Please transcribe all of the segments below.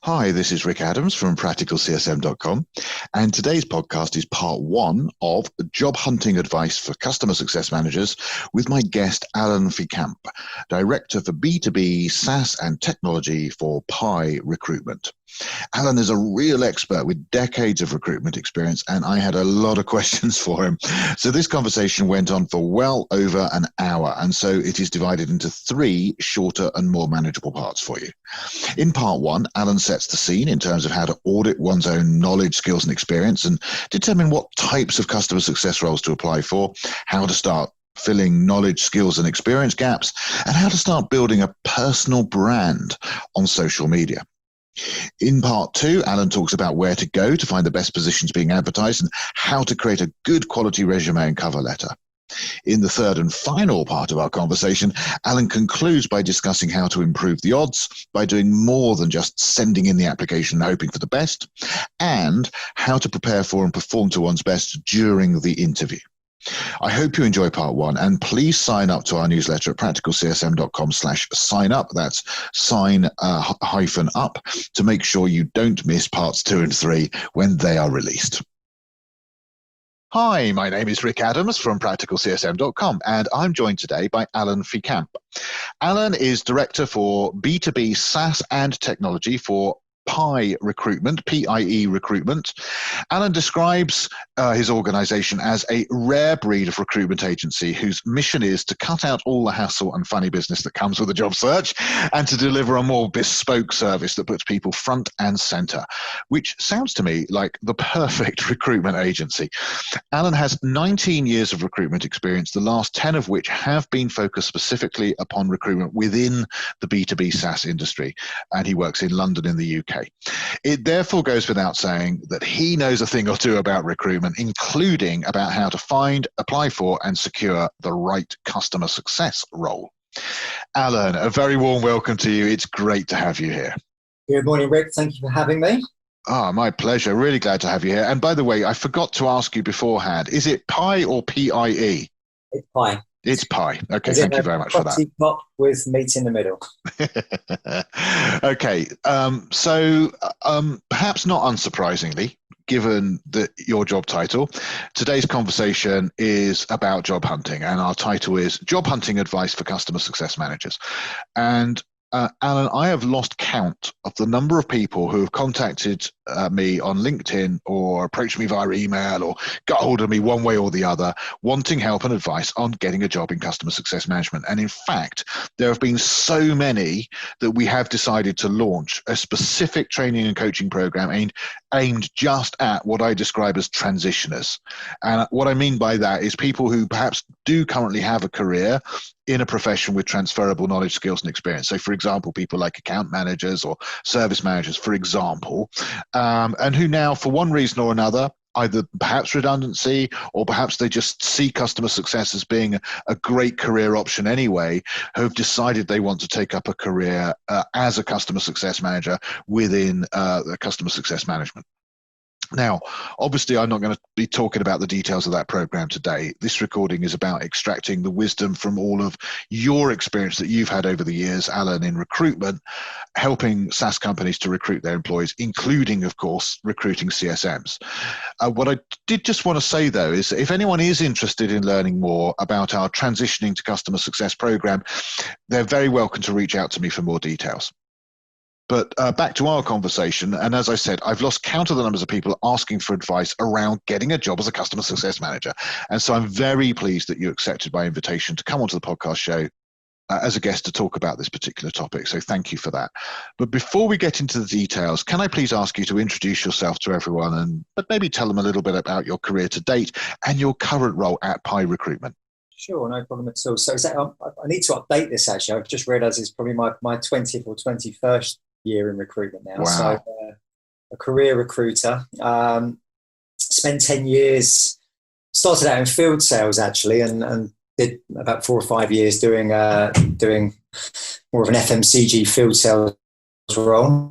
Hi, this is Rick Adams from practicalcsm.com, and today's podcast is part one of job hunting advice for customer success managers with my guest, Alan Fecamp, Director for B2B SaaS and Technology for PIE Recruitment. Alan is a real expert with decades of recruitment experience, and I had a lot of questions for him. So this conversation went on for well over an hour, and so it is divided into three shorter and more manageable parts for you. In part one, Alan sets the scene in terms of how to audit one's own knowledge, skills, and experience and determine what types of customer success roles to apply for, how to start filling knowledge, skills, and experience gaps, and how to start building a personal brand on social media. In part two, Alan talks about where to go to find the best positions being advertised and how to create a good quality resume and cover letter. In the third and final part of our conversation, Alan concludes by discussing how to improve the odds by doing more than just sending in the application and hoping for the best, and how to prepare for and perform to one's best during the interview. I hope you enjoy part one, and please sign up to our newsletter at practicalcsm.com/sign up. That's sign-up to make sure you don't miss parts 2 and 3 when they are released. Hi, my name is Rick Adams from practicalcsm.com, and I'm joined today by Alan Fecamp. Alan is Director for B2B SaaS and Technology for PIE Recruitment, PIE Recruitment. Alan describes his organization as a rare breed of recruitment agency whose mission is to cut out all the hassle and funny business that comes with a job search and to deliver a more bespoke service that puts people front and center, which sounds to me like the perfect recruitment agency. Alan has 19 years of recruitment experience, the last 10 of which have been focused specifically upon recruitment within the B2B SaaS industry, and he works in London in the UK. It therefore goes without saying that he knows a thing or two about recruitment, including about how to find, apply for, and secure the right customer success role. Alan, a very warm welcome to you. It's great to have you here. Good morning, Rick. Thank you for having me. My pleasure. Really glad to have you here. And by the way, I forgot to ask you beforehand, is it PIE or PIE? It's PIE. It's PIE. Okay, thank you very much for that. Pop with meat in the middle. Okay, so perhaps not unsurprisingly, given your job title, today's conversation is about job hunting, and our title is Job Hunting Advice for Customer Success Managers. And Alan, I have lost count of the number of people who have contacted me on LinkedIn or approached me via email or got hold of me one way or the other, wanting help and advice on getting a job in customer success management. And in fact, there have been so many that we have decided to launch a specific training and coaching program aimed just at what I describe as transitioners. And what I mean by that is people who perhaps do currently have a career in a profession with transferable knowledge, skills, and experience. So, for example, people like account managers or service managers, for example, and who now, for one reason or another, either perhaps redundancy or perhaps they just see customer success as being a great career option anyway, have decided they want to take up a career as a customer success manager within the customer success management. Now, obviously, I'm not going to be talking about the details of that program today. This recording is about extracting the wisdom from all of your experience that you've had over the years, Alan, in recruitment, helping SaaS companies to recruit their employees, including, of course, recruiting CSMs. What I did just want to say, though, is if anyone is interested in learning more about our Transitioning to Customer Success program, they're very welcome to reach out to me for more details. But back to our conversation, and as I said, I've lost count of the numbers of people asking for advice around getting a job as a customer success manager. And so I'm very pleased that you accepted my invitation to come onto the podcast show as a guest to talk about this particular topic. So thank you for that. But before we get into the details, can I please ask you to introduce yourself to everyone but maybe tell them a little bit about your career to date and your current role at PIE Recruitment? Sure, no problem at all. So I need to update this, actually. I've just realised it's probably my 20th or 21st year in recruitment now. Wow. So a career recruiter, spent 10 years, started out in field sales actually, and did about 4 or 5 years doing more of an FMCG field sales role.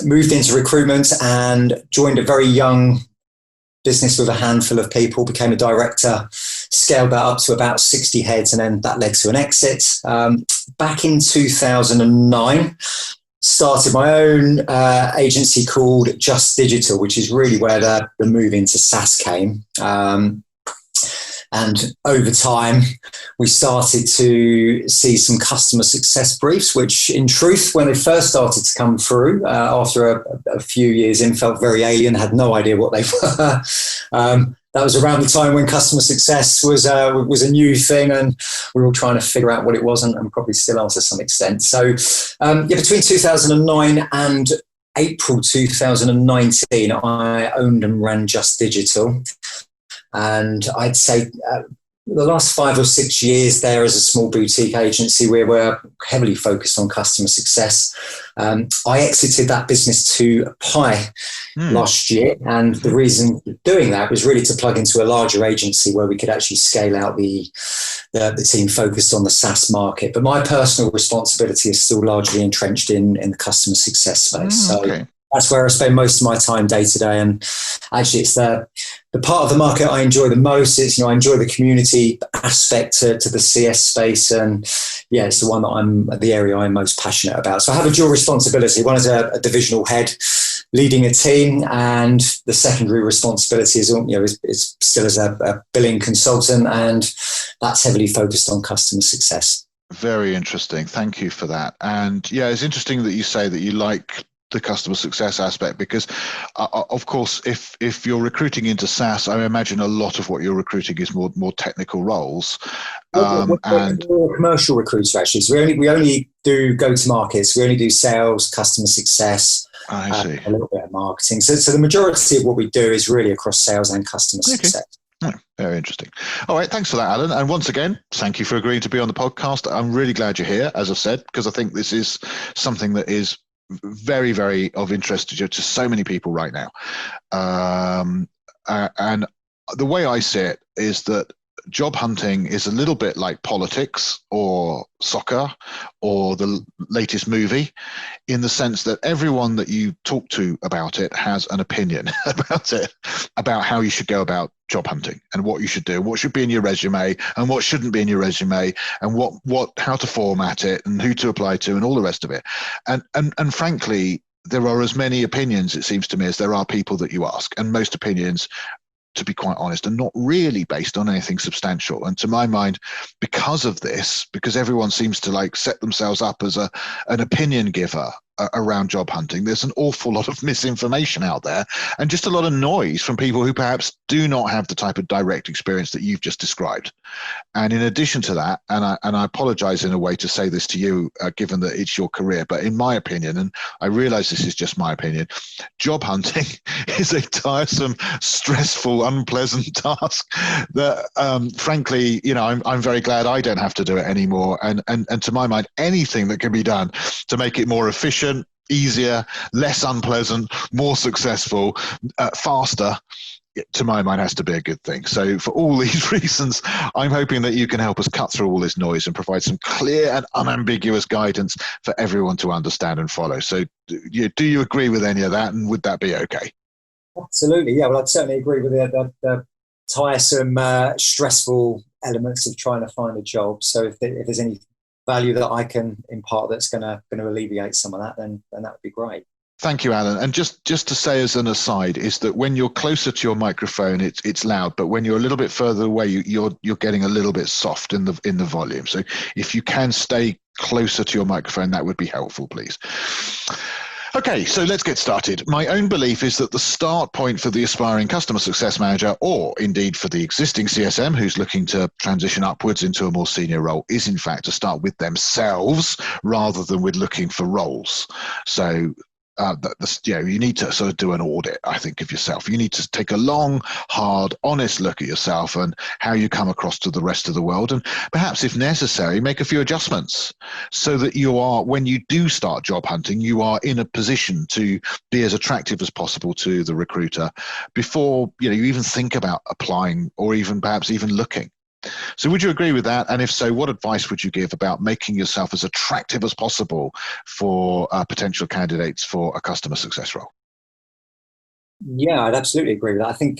Moved into recruitment and joined a very young business with a handful of people, became a director, scaled that up to about 60 heads, and then that led to an exit. Back in 2009, started my own agency called Just Digital, which is really where the move into SaaS came. And over time, we started to see some customer success briefs, which in truth, when they first started to come through, after a few years in, felt very alien, had no idea what they were. That was around the time when customer success was a new thing, and we were all trying to figure out what it was, and probably still are to some extent. So between 2009 and April 2019, I owned and ran Just Digital. And I'd say the last 5 or 6 years there as a small boutique agency, we were heavily focused on customer success. I exited that business to PIE last year. And the reason for doing that was really to plug into a larger agency where we could actually scale out the team focused on the SaaS market. But my personal responsibility is still largely entrenched in the customer success space. So that's where I spend most of my time day to day. And actually, it's the part of the market I enjoy the most. It's, I enjoy the community aspect to the CS space. And yeah, it's the area I'm most passionate about. So I have a dual responsibility. One is a divisional head leading a team, and the secondary responsibility is still as a billing consultant, and that's heavily focused on customer success. Very interesting. Thank you for that. And yeah, it's interesting that you say that you like the customer success aspect, because of course, if you're recruiting into SaaS, I imagine a lot of what you're recruiting is more technical roles. We're a commercial recruiter, actually. So we only do go-to-markets. We only do sales, customer success, I see. A little bit of marketing. So the majority of what we do is really across sales and customer success. Oh, very interesting. All right, thanks for that, Alan. And once again, thank you for agreeing to be on the podcast. I'm really glad you're here, as I've said, because I think this is something that is very, very of interest to so many people right now. And the way I see it is that job hunting is a little bit like politics or soccer or the latest movie, in the sense that everyone that you talk to about it has an opinion about it, about how you should go about job hunting and what you should do, what should be in your resume and what shouldn't be in your resume, and how to format it and who to apply to and all the rest of it. And frankly, there are as many opinions, it seems to me, as there are people that you ask, and most opinions, to be quite honest, are not really based on anything substantial. And to my mind, because of this, because everyone seems to set themselves up as an opinion giver around job hunting, there's an awful lot of misinformation out there, and just a lot of noise from people who perhaps do not have the type of direct experience that you've just described. And in addition to that, and I apologize in a way to say this to you, given that it's your career, but in my opinion, and I realize this is just my opinion, job hunting is a tiresome, stressful, unpleasant task that, frankly, I'm very glad I don't have to do it anymore. And to my mind, anything that can be done to make it more efficient, easier, less unpleasant, more successful, faster, to my mind, has to be a good thing. So for all these reasons, I'm hoping that you can help us cut through all this noise and provide some clear and unambiguous guidance for everyone to understand and follow. So do you agree with any of that, and would that be okay? Absolutely, yeah. Well, I'd certainly agree with the tiresome, stressful elements of trying to find a job. So if there's any value that I can impart that's going to alleviate some of that, then that would be great. Thank you, Alan. And just to say as an aside, is that when you're closer to your microphone, it's loud, but when you're a little bit further away, you're getting a little bit soft in the volume. So if you can stay closer to your microphone, that would be helpful, please. Okay, so let's get started. My own belief is that the start point for the aspiring customer success manager, or indeed for the existing CSM who's looking to transition upwards into a more senior role, is in fact to start with themselves rather than with looking for roles. So you need to sort of do an audit, I think, of yourself. You need to take a long, hard, honest look at yourself and how you come across to the rest of the world, and perhaps, if necessary, make a few adjustments so that you are, when you do start job hunting, you are in a position to be as attractive as possible to the recruiter before you even think about applying or perhaps even looking. So would you agree with that? And if so, what advice would you give about making yourself as attractive as possible for potential candidates for a customer success role? Yeah, I'd absolutely agree with that. I think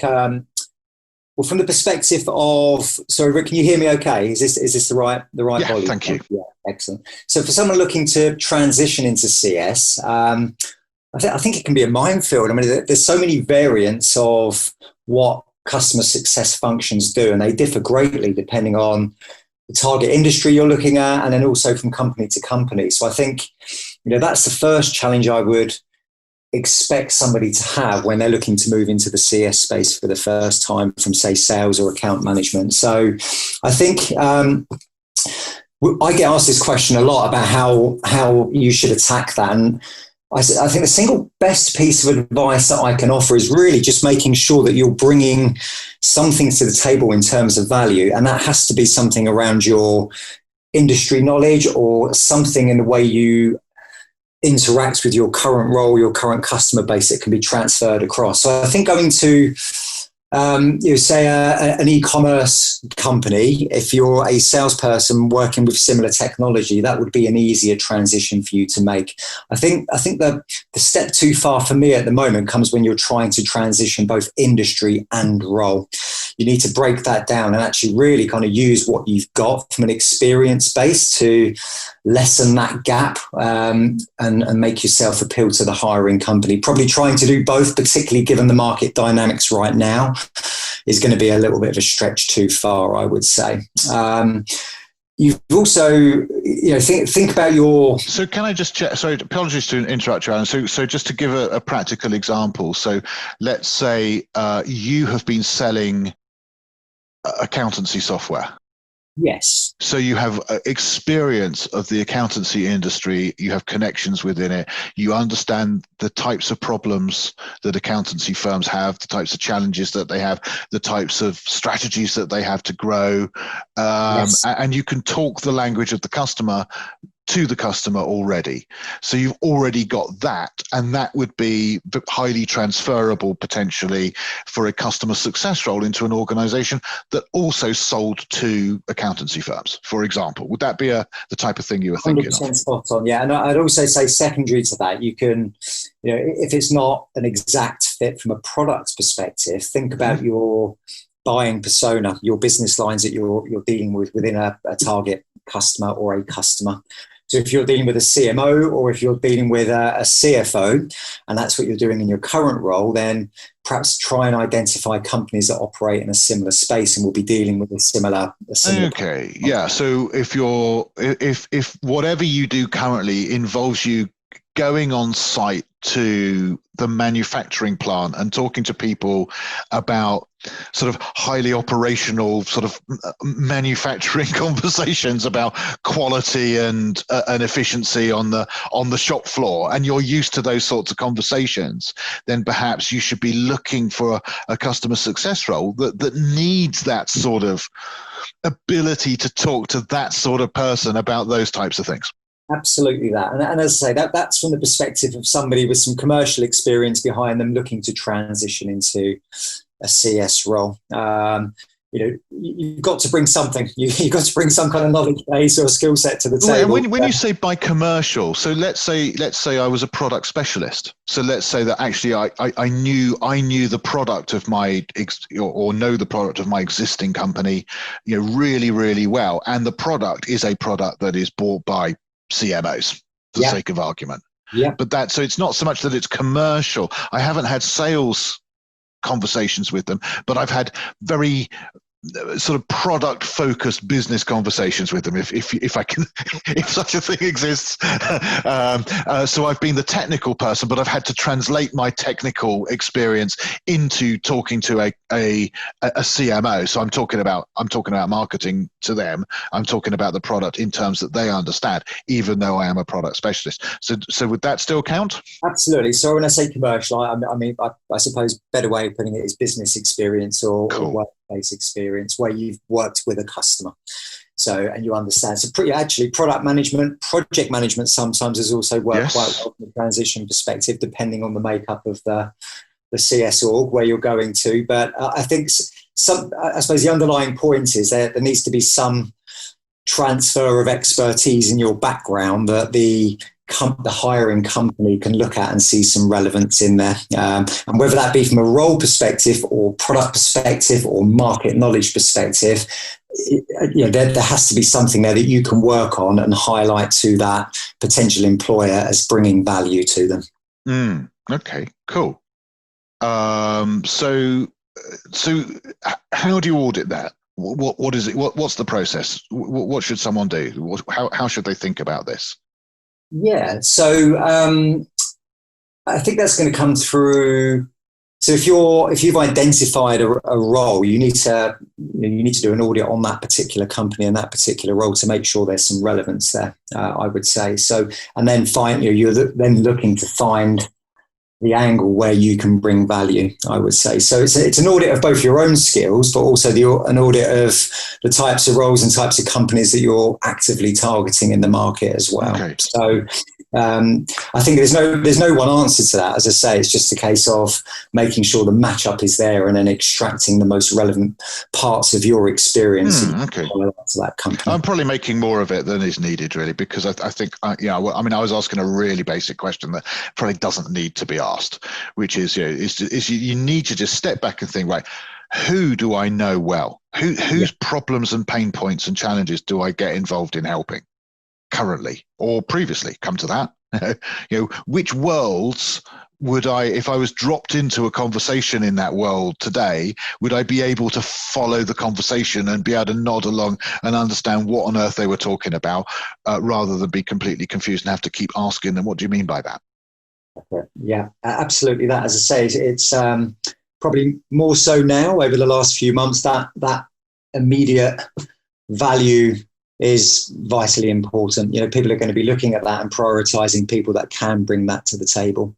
Well, from the perspective of, sorry, Rick, can you hear me okay? Is this the right Yeah, volume? thank you. Yeah, excellent. So for someone looking to transition into CS, I think it can be a minefield. I mean, there's so many variants of what customer success functions do, and they differ greatly depending on the target industry you're looking at, and then also from company to company. So I think, that's the first challenge I would expect somebody to have when they're looking to move into the CS space for the first time from, say, sales or account management. So I think I get asked this question a lot about how you should attack that. And I think the single best piece of advice that I can offer is really just making sure that you're bringing something to the table in terms of value. And that has to be something around your industry knowledge or something in the way you interact with your current role, your current customer base that can be transferred across. So I think going to say an e-commerce company, if you're a salesperson working with similar technology, that would be an easier transition for you to make. I think the step too far for me at the moment comes when you're trying to transition both industry and role. You need to break that down and actually really kind of use what you've got from an experience base to lessen that gap and make yourself appeal to the hiring company. Probably trying to do both, particularly given the market dynamics right now, is going to be a little bit of a stretch too far, I would say. You've also, think about your... So can I just check, sorry, apologies to interrupt you, Alan. So just to give a practical example. So let's say you have been selling accountancy software. Yes. So you have experience of the accountancy industry, you have connections within it, you understand the types of problems that accountancy firms have, the types of challenges that they have, the types of strategies that they have to grow, Yes. and you can talk the language of the customer to the customer already. So you've already got that, and that would be highly transferable potentially for a customer success role into an organization that also sold to accountancy firms, for example. Would that be the type of thing you were thinking 100% of? spot on, yeah. And I'd also say secondary to that, you can, if it's not an exact fit from a product perspective, think about your buying persona, your business lines that you're dealing with within a target customer or a customer. So if you're dealing with a CMO or if you're dealing with a CFO, and that's what you're doing in your current role, then perhaps try and identify companies that operate in a similar space and will be dealing with a similar Okay, yeah. So if whatever you do currently involves you going on site to the manufacturing plant and talking to people about sort of highly operational sort of manufacturing conversations about quality and efficiency on the shop floor, and you're used to those sorts of conversations, then perhaps you should be looking for a customer success role that needs that sort of ability to talk to that sort of person about those types of things. Absolutely that. And as I say, that's from the perspective of somebody with some commercial experience behind them looking to transition into a CS role. You've got to bring something. You've got to bring some kind of knowledge base or skill set to the table. When you say by commercial, so let's say I was a product specialist. So let's say that actually I knew the product of my or know the product of my existing company, really, really well, and the product is a product that is bought by CMOs for the sake of argument. Yeah. But so it's not so much that it's commercial. I haven't had sales conversations with them, but I've had very sort of product focused business conversations with them, if I can, if such a thing exists. So I've been the technical person, but I've had to translate my technical experience into talking to a CMO. So I'm talking about marketing to them. I'm talking about the product in terms that they understand, even though I am a product specialist. So would that still count? Absolutely. So when I say commercial, I mean, I suppose better way of putting it is business experience or workplace experience where you've worked with a customer. So, and you understand. So product management, project management sometimes has also worked quite well from a transition perspective, depending on the makeup of the CS org where you're going to. But I think I suppose the underlying point is there needs to be some transfer of expertise in your background that the the hiring company can look at and see some relevance in there. And whether that be from a role perspective or product perspective or market knowledge perspective, there has to be something there that you can work on and highlight to that potential employer as bringing value to them. Okay, cool. So how do you audit that? What is it? What's the process? What should someone do? How should they think about this? Yeah, so I think that's going to come through. So if you've identified a role, you need to do an audit on that particular company and that particular role to make sure there's some relevance there. I would say so, and then you're then looking to find the angle where you can bring value, I would say. So it's an audit of both your own skills, but also an audit of the types of roles and types of companies that you're actively targeting in the market as well. Okay. So I think there's no one answer to that. As I say, it's just a case of making sure the matchup is there and then extracting the most relevant parts of your experience to that company. I'm probably making more of it than is needed, really, because I think, I was asking a really basic question that probably doesn't need to be asked, which is, you need to just step back and think, right, who do I know well? Whose problems and pain points and challenges do I get involved in helping currently or previously? Come to that. Which worlds would I, if I was dropped into a conversation in that world today, would I be able to follow the conversation and be able to nod along and understand what on earth they were talking about, rather than be completely confused and have to keep asking them, what do you mean by that? Yeah, absolutely. That, as I say, it's probably more so now over the last few months that immediate value is vitally important. People are going to be looking at that and prioritizing people that can bring that to the table.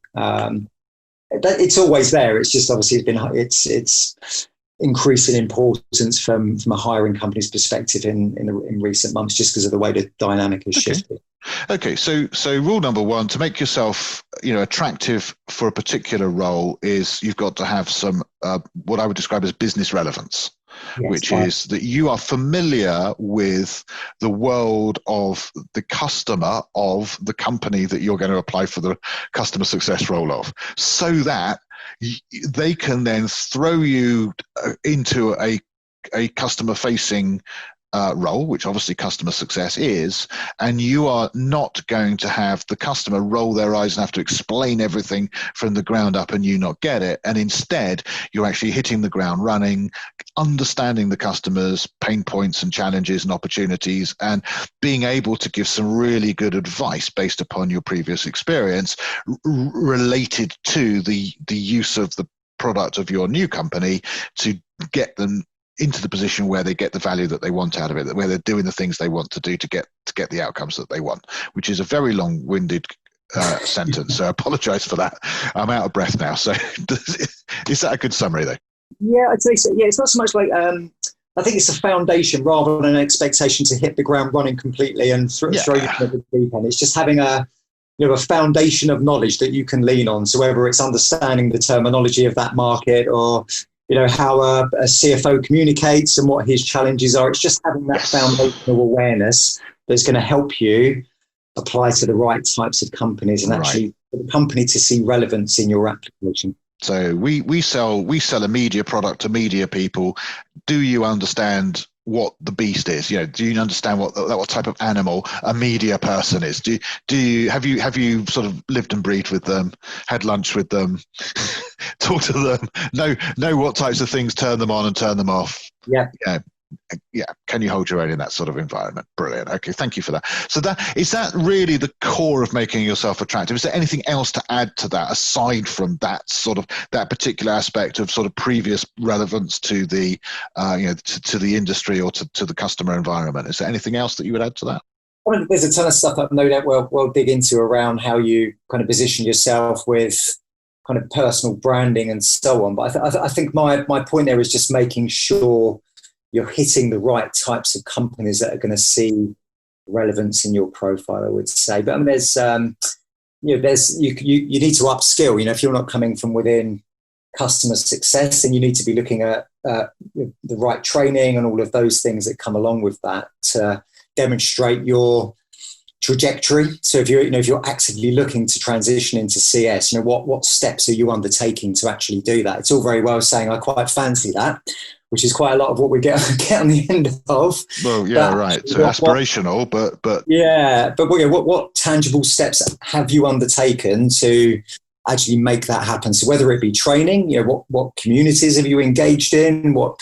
It's always there. It's just obviously it's increasing importance from a hiring company's perspective in recent months, just because of the way the dynamic has shifted. Okay, so rule number one, to make yourself attractive for a particular role, is you've got to have some what I would describe as business relevance. Yes, which is that you are familiar with the world of the customer of the company that you're going to apply for the customer success role of, so that they can then throw you into a customer facing role, which obviously customer success is, and you are not going to have the customer roll their eyes and have to explain everything from the ground up and you not get it. And instead, you're actually hitting the ground running, understanding the customer's pain points and challenges and opportunities, and being able to give some really good advice based upon your previous experience related to the use of the product of your new company to get them into the position where they get the value that they want out of it, where they're doing the things they want to do to get the outcomes that they want, which is a very long-winded sentence. So I apologize for that. I'm out of breath now. So is that a good summary though? Yeah, I'd say so. Yeah, it's not so much like, I think it's a foundation rather than an expectation to hit the ground running completely and throw you into the deep end. It's just having a foundation of knowledge that you can lean on. So whether it's understanding the terminology of that market or how a CFO communicates and what his challenges are. It's just having that foundational awareness that's going to help you apply to the right types of companies and actually for the company to see relevance in your application. So we sell a media product to media people. Do you understand what the beast is? Do you understand what type of animal a media person is? Have you sort of lived and breathed with them, had lunch with them, talked to them, know what types of things turn them on and turn them off? Yeah. Can you hold your own in that sort of environment? Brilliant. Okay, thank you for that. So is that really the core of making yourself attractive? Is there anything else to add to that aside from that particular aspect of sort of previous relevance to the to the industry or to the customer environment? Is there anything else that you would add to that? Well, there's a ton of stuff that no doubt we'll dig into around how you kind of position yourself with kind of personal branding and so on. But I think my point there is just making sure you're hitting the right types of companies that are going to see relevance in your profile, I would say. But I mean, you need to upskill. If you're not coming from within customer success, then you need to be looking at the right training and all of those things that come along with that to demonstrate your trajectory. So if you're actively looking to transition into CS, what steps are you undertaking to actually do that? It's all very well saying I quite fancy that, which is quite a lot of what we get on the end of. Well, yeah, right. So aspirational, but what tangible steps have you undertaken to actually make that happen? So whether it be training, what communities have you engaged in? What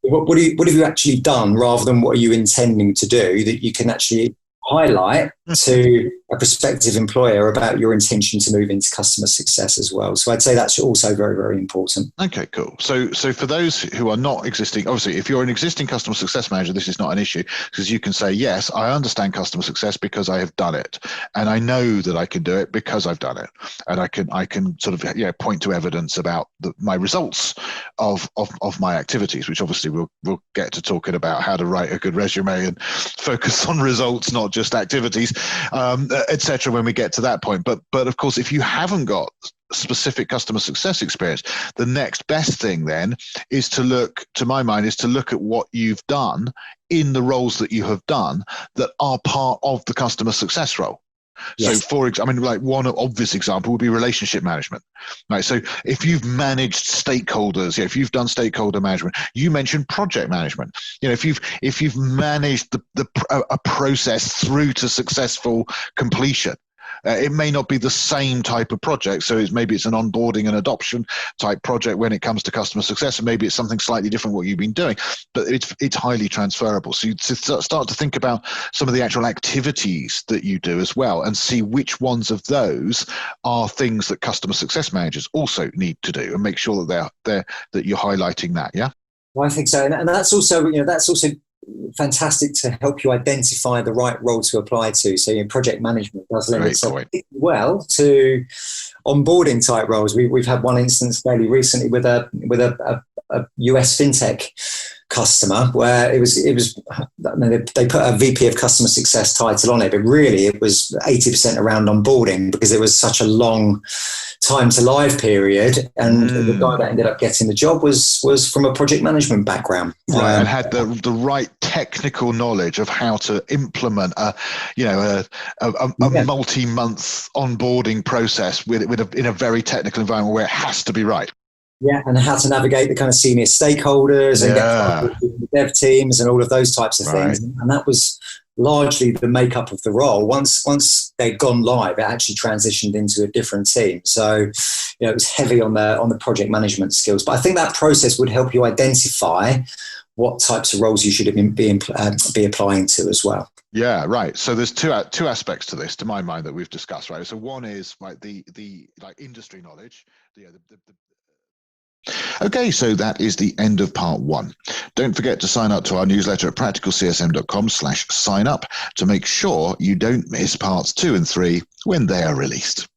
have you actually done rather than what are you intending to do that you can actually highlight to a prospective employer about your intention to move into customer success as well. So I'd say that's also very, very important. Okay, cool. So for those who are not existing, obviously, if you're an existing customer success manager, this is not an issue because you can say, yes, I understand customer success because I have done it. And I know that I can do it because I've done it. And I can sort of point to evidence about my results of my activities, which obviously we'll get to talking about how to write a good resume and focus on results, not just activities, etc. when we get to that point. But of course, if you haven't got specific customer success experience, the next best thing then is to look at what you've done in the roles that you have done that are part of the customer success role. Yes. So one obvious example would be relationship management, right? So if you've managed stakeholders, if you've done stakeholder management, you mentioned project management. If you've managed a process through to successful completion, it may not be the same type of project. So maybe it's an onboarding and adoption type project when it comes to customer success, and maybe it's something slightly different what you've been doing, but it's highly transferable. So you start to think about some of the actual activities that you do as well, and see which ones of those are things that customer success managers also need to do, and make sure that that you're highlighting that. Yeah. Well, I think so, and that's also fantastic to help you identify the right role to apply to. So project management does lend itself well to onboarding type roles. We've had one instance fairly recently with a US fintech customer where they put a VP of customer success title on it, but really it was 80% around onboarding because it was such a long time to live period, and the guy that ended up getting the job was from a project management background, right, and had the right technical knowledge of how to implement a multi-month onboarding process in a very technical environment where it has to be right. Yeah, and how to navigate the kind of senior stakeholders and get the dev teams and all of those types of things. And that was largely the makeup of the role. Once they'd gone live, it actually transitioned into a different team. So, it was heavy on the project management skills. But I think that process would help you identify what types of roles you should be applying to as well. Yeah, right. So there's two aspects to this, to my mind, that we've discussed, right? So one is the industry knowledge, Okay, so that is the end of part one. Don't forget to sign up to our newsletter at practicalcsm.com/sign up to make sure you don't miss parts 2 and 3 when they are released.